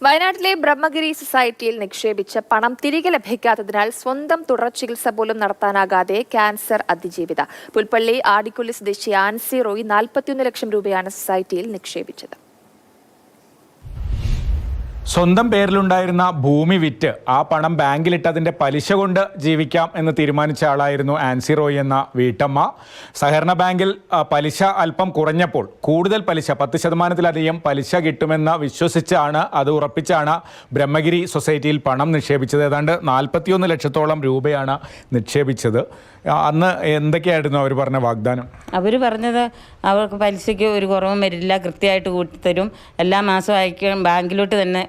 വയനാട്ടിലെ ബ്രഹ്മഗിരി സൊസൈറ്റിയിൽ നിക്ഷേപിച്ച പണം തിരികെ ലഭിക്കാത്തതിനാൽ സ്വന്തം തുടർ ചികിത്സ പോലും നടത്താനാകാതെ ക്യാൻസർ അതിജീവിത. പുൽപ്പള്ളി ആടിക്കുള്ളി സ്വദേശി ആൻസി റോയ് 41 ലക്ഷം രൂപയാണ് സൊസൈറ്റിയിൽ നിക്ഷേപിച്ചത്. സ്വന്തം പേരിലുണ്ടായിരുന്ന ഭൂമി വിറ്റ് ആ പണം ബാങ്കിലിട്ടതിൻ്റെ പലിശ കൊണ്ട് ജീവിക്കാം എന്ന് തീരുമാനിച്ച ആളായിരുന്നു ആൻസി റോയ് എന്ന വീട്ടമ്മ. സഹകരണ ബാങ്കിൽ പലിശ അല്പം കുറഞ്ഞപ്പോൾ കൂടുതൽ പലിശ 10% പലിശ കിട്ടുമെന്ന് വിശ്വസിച്ചാണ്, അത് ഉറപ്പിച്ചാണ് ബ്രഹ്മഗിരി സൊസൈറ്റിയിൽ പണം നിക്ഷേപിച്ചത്. ഏതാണ്ട് 41 ലക്ഷത്തോളം രൂപയാണ് നിക്ഷേപിച്ചത്. അന്ന് എന്തൊക്കെയായിരുന്നു അവർ പറഞ്ഞ വാഗ്ദാനം? അവർ പറഞ്ഞത് അവർക്ക് പലിശയ്ക്ക് ഒരു കുറവും വരില്ല, കൃത്യമായിട്ട് കൂട്ടിത്തരും, എല്ലാ മാസവും അയക്കും, ബാങ്കിലോട്ട് തന്നെ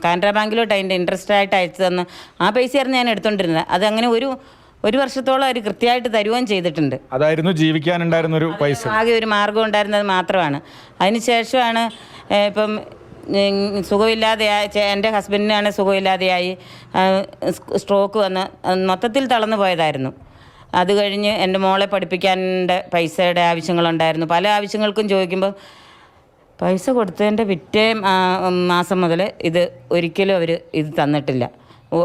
കാനറ ബാങ്കിലോട്ട് അതിൻ്റെ ഇൻട്രസ്റ്റ് ആയിട്ട് അയച്ചു തന്ന് ആ പൈസയായിരുന്നു ഞാൻ എടുത്തുകൊണ്ടിരുന്നത്. അതങ്ങനെ ഒരു വർഷത്തോളം അവർ കൃത്യമായിട്ട് തരുകയും ചെയ്തിട്ടുണ്ട്. അതായിരുന്നു ജീവിക്കാനുണ്ടായിരുന്ന ഒരു പൈസ, ആകെ ഒരു മാർഗം ഉണ്ടായിരുന്നത് മാത്രമാണ്. അതിനുശേഷമാണ് ഇപ്പം സുഖമില്ലാതെയായി, എൻ്റെ ഹസ്ബൻഡിനാണ് സുഖമില്ലാതെയായി, സ്ട്രോക്ക് വന്ന് മൊത്തത്തിൽ തളർന്നു പോയതായിരുന്നു. അത് കഴിഞ്ഞ് എൻ്റെ മോളെ പഠിപ്പിക്കാൻ്റെ പൈസയുടെ ആവശ്യങ്ങളുണ്ടായിരുന്നു. പല ആവശ്യങ്ങൾക്കും ചോദിക്കുമ്പോൾ പൈസ കൊടുത്തതിൻ്റെ പിറ്റേ മാസം മുതൽ ഒരിക്കലും അവർ തന്നിട്ടില്ല.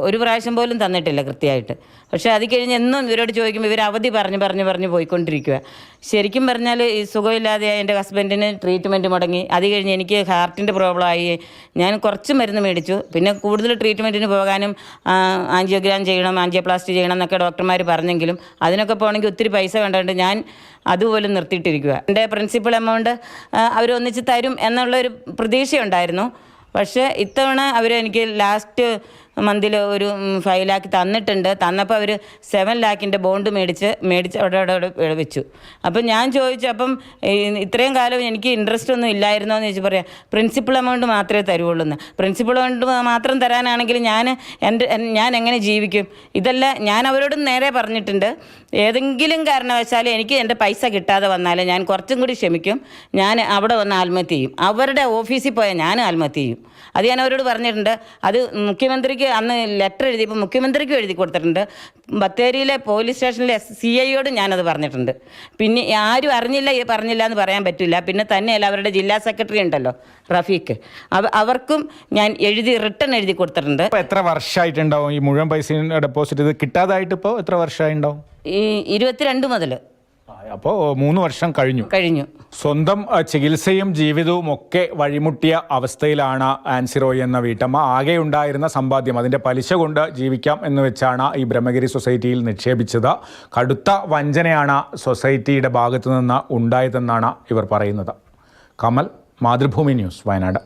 ഒരു പ്രാവശ്യം പോലും തന്നിട്ടില്ല കൃത്യമായിട്ട്. പക്ഷേ അത് കഴിഞ്ഞ് എന്നും ഇവരോട് ചോദിക്കുമ്പോൾ ഇവർ അവധി പറഞ്ഞ് പോയിക്കൊണ്ടിരിക്കുക. ശരിക്കും പറഞ്ഞാൽ ഈ സുഖമില്ലാതെയായി എൻ്റെ ഹസ്ബൻഡിന് ട്രീറ്റ്മെൻറ്റ് മുടങ്ങി. അത് കഴിഞ്ഞ് എനിക്ക് ഹാർട്ടിൻ്റെ പ്രോബ്ലമായി. ഞാൻ കുറച്ച് മരുന്ന് മേടിച്ചു. പിന്നെ കൂടുതൽ ട്രീറ്റ്മെൻറ്റിന് പോകാനും ആൻജിയോഗ്രാം ചെയ്യണം, ആൻജിയോപ്ലാസ്റ്റി ചെയ്യണം എന്നൊക്കെ ഡോക്ടർമാർ പറഞ്ഞെങ്കിലും അതിനൊക്കെ പോകണമെങ്കിൽ ഒത്തിരി പൈസ വേണ്ടതുകൊണ്ട് ഞാൻ അതുപോലെ നിർത്തിയിട്ടിരിക്കുക. എൻ്റെ പ്രിൻസിപ്പൽ എമൗണ്ട് അവരൊന്നിച്ച് തരും എന്നുള്ളൊരു പ്രതീക്ഷയുണ്ടായിരുന്നു. പക്ഷേ ഇത്തവണ എനിക്ക് ലാസ്റ്റ് മന്തിൽ ഒരു 5 ലാക്ക് തന്നിട്ടുണ്ട്. തന്നപ്പോൾ അവർ 7 ലാക്കിൻ്റെ ബോണ്ട് മേടിച്ച് അവിടെ വെച്ചു. അപ്പം ഞാൻ ചോദിച്ചു, അപ്പം ഇത്രയും കാലം എനിക്ക് ഇൻട്രസ്റ്റ് ഒന്നും ഇല്ലായിരുന്നോ എന്ന് ചോദിച്ചു. പറയാം, പ്രിൻസിപ്പൽ എമൗണ്ട് മാത്രമേ തരുവുള്ളൂ എന്ന്. പ്രിൻസിപ്പൽ എമൗണ്ട് മാത്രം തരാനാണെങ്കിൽ ഞാൻ എങ്ങനെ ജീവിക്കും? ഇതല്ല, ഞാൻ അവരോട് നേരെ പറഞ്ഞിട്ടുണ്ട്, ഏതെങ്കിലും കാരണവശാലും എനിക്ക് എൻ്റെ പൈസ കിട്ടാതെ വന്നാൽ ഞാൻ കുറച്ചും കൂടി ക്ഷമിക്കും, ഞാൻ അവിടെ വന്ന് ആത്മഹത്യ ചെയ്യും. അവരുടെ ഓഫീസിൽ പോയാൽ ഞാൻ ആത്മഹത്യ ചെയ്യും. അത് ഞാൻ അവരോട് പറഞ്ഞിട്ടുണ്ട്. അത് മുഖ്യമന്ത്രിക്ക് അന്ന് ലെറ്റർ എഴുതിയപ്പോൾ മുഖ്യമന്ത്രിക്കും എഴുതി കൊടുത്തിട്ടുണ്ട്. ബത്തേരിയിലെ പോലീസ് സ്റ്റേഷനിലെ CIയോട് ഞാനത് പറഞ്ഞിട്ടുണ്ട്. പിന്നെ ആരും പറഞ്ഞില്ല എന്ന് പറയാൻ പറ്റില്ല. പിന്നെ തന്നെയല്ല, അവരുടെ ജില്ലാ സെക്രട്ടറി ഉണ്ടല്ലോ റഫീഖ്, അവർക്കും ഞാൻ റിട്ടേൺ എഴുതി കൊടുത്തിട്ടുണ്ട്. എത്ര വർഷമായിട്ടുണ്ടാവും ഈ മുഴുവൻ പൈസ ഡെപ്പോസിറ്റ് ഇത് കിട്ടാതായിട്ട്? ഇപ്പോൾ എത്ര വർഷമായിട്ടുണ്ടാവും? ഈ 22 മുതൽ. അപ്പോൾ 3 വർഷം കഴിഞ്ഞു. സ്വന്തം ചികിത്സയും ജീവിതവും ഒക്കെ വഴിമുട്ടിയ അവസ്ഥയിലാണ് ആൻസി റോയ് എന്ന വീട്ടമ്മ. ആകെ ഉണ്ടായിരുന്ന സമ്പാദ്യം, അതിൻ്റെ പലിശ കൊണ്ട് ജീവിക്കാം എന്ന് വെച്ചാണ് ഈ ബ്രഹ്മഗിരി സൊസൈറ്റിയിൽ നിക്ഷേപിച്ചത്. കടുത്ത വഞ്ചനയാണ് സൊസൈറ്റിയുടെ ഭാഗത്തു നിന്ന് ഉണ്ടായതെന്നാണ് ഇവർ പറയുന്നത്. കമൽ, മാതൃഭൂമി ന്യൂസ്, വയനാട്.